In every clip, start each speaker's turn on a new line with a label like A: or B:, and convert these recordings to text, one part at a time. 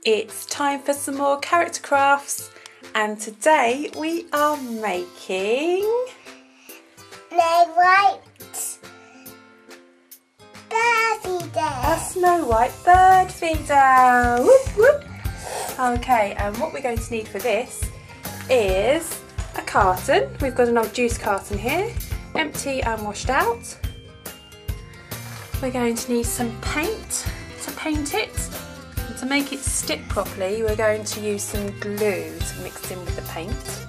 A: It's time for some more character crafts, and today we are making
B: Snow White bird feeder.
A: a Snow White bird feeder. Whoop, whoop. Okay, and what we're going to need for this is a carton. We've got an old juice carton here, empty and washed out. We're going to need some paint to paint it. And to make it stick properly, we're going to use some glue to mix in with the paint.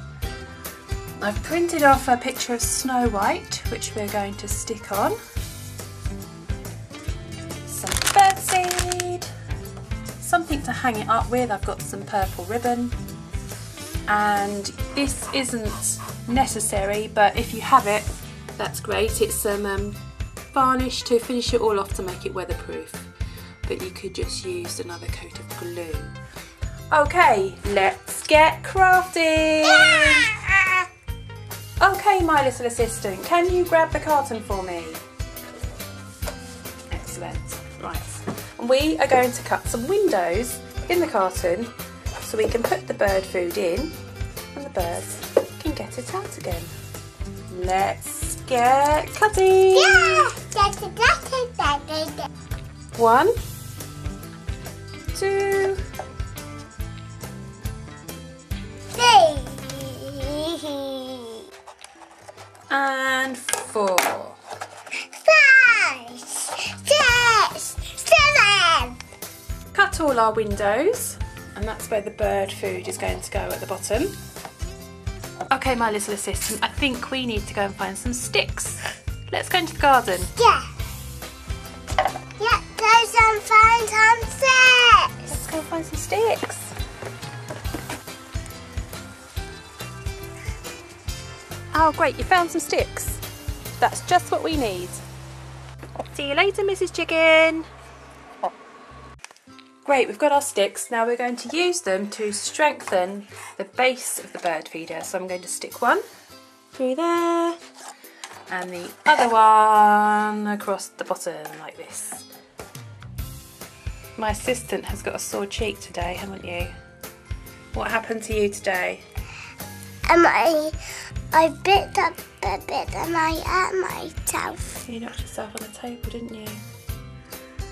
A: I've printed off a picture of Snow White, which we're going to stick on. Some birdseed, something to hang it up with. I've got some purple ribbon, and this isn't necessary, but if you have it, that's great. It's some varnish to finish it all off to make it weatherproof, but you could just use another coat of glue. Okay, let's get crafting. Okay, my little assistant, can you grab the carton for me? Excellent. Right, and we are going to cut some windows in the carton so we can put the bird food in and the birds can get it out again. Let's get cutting.
B: Yeah.
A: 1, 2,
B: 3,
A: and 4.
B: 5, 6, 7.
A: Cut all our windows, and that's where the bird food is going to go at the bottom. Okay, my little assistant, I think we need to go and find some sticks. Let's go into the garden.
B: Yeah. Yeah, go and find some sticks.
A: Let's go find some sticks. Oh great, you found some sticks. That's just what we need. See you later, Mrs. Chicken. Great, we've got our sticks. Now we're going to use them to strengthen the base of the bird feeder. So I'm going to stick one through there and the other one across the bottom like this. My assistant has got a sore cheek today, haven't you? What happened to you today?
B: I bit up a bit and I hurt myself.
A: You knocked yourself on the table, didn't you?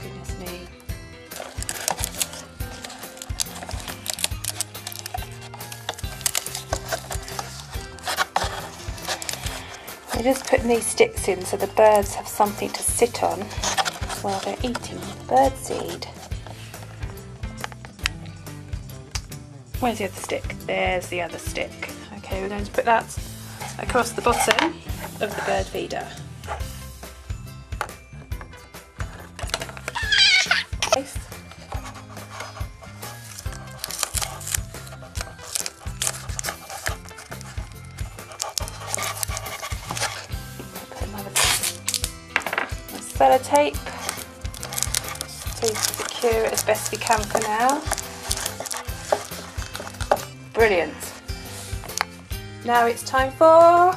A: Goodness me. We're just putting these sticks in so the birds have something to sit on while they're eating the bird seed. Where's the other stick? There's the other stick. Okay, we're going to put that across the bottom of the bird feeder. Sellotape to secure it as best we can for now. Brilliant. Now it's time for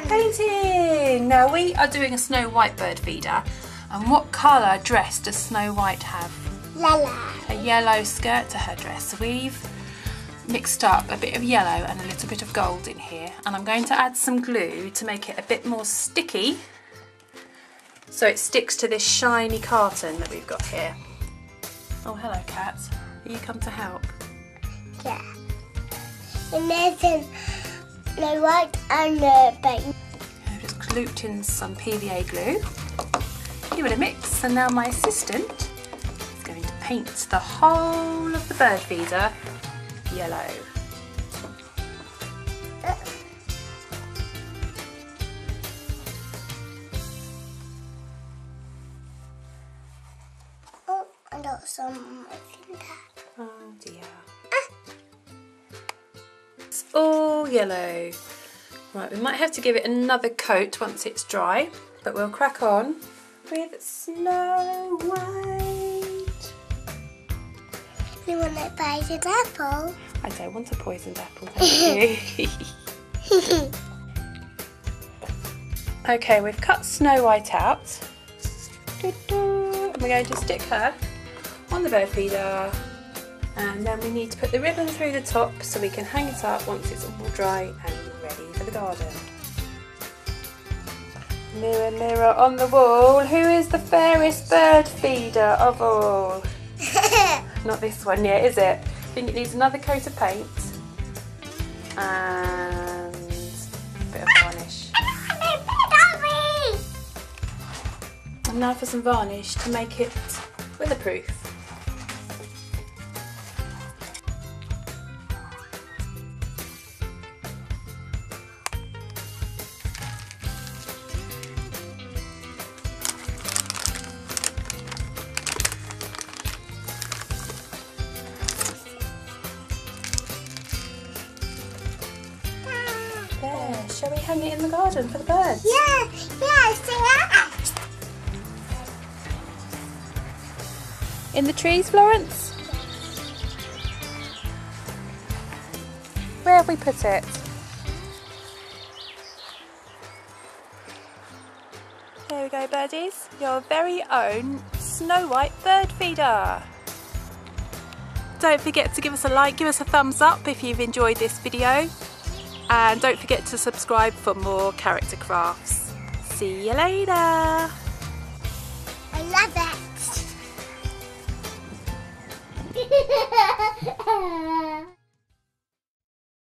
A: painting. Now we are doing a Snow White bird feeder, and what colour dress does Snow White have?
B: Lala.
A: A yellow skirt to her dress. So we've mixed up a bit of yellow and a little bit of gold in here, and I'm going to add some glue to make it a bit more sticky so it sticks to this shiny carton that we've got here. Oh, hello, Kat. Are you come to help?
B: Yeah. And there's no white and no paint.
A: I've just glued in some PVA glue. Give it a mix, and now my assistant is going to paint the whole of the bird feeder yellow.
B: Oh, I got some on my finger.
A: Oh dear. It's all yellow. Right, we might have to give it another coat once it's dry, but we'll crack on with Snow White.
B: You want a poisoned apple?
A: I don't want a poisoned apple, thank you. Okay, we've cut Snow White out. And we're going to stick her on the bird feeder And then we need to put the ribbon through the top so we can hang it up once it's all dry and ready for the garden. Mirror, mirror on the wall, who is the fairest bird feeder of all? Not this one yet, is it? I think it needs another coat of paint and a bit of varnish. And now for some varnish to make it weatherproof. There, shall we hang it in the garden for the birds?
B: Yeah, see that?
A: In the trees, Florence? Where have we put it? There we go, birdies. Your very own Snow White bird feeder. Don't forget to give us a like, give us a thumbs up if you've enjoyed this video. And don't forget to subscribe for more character crafts. See you later.
B: I love it.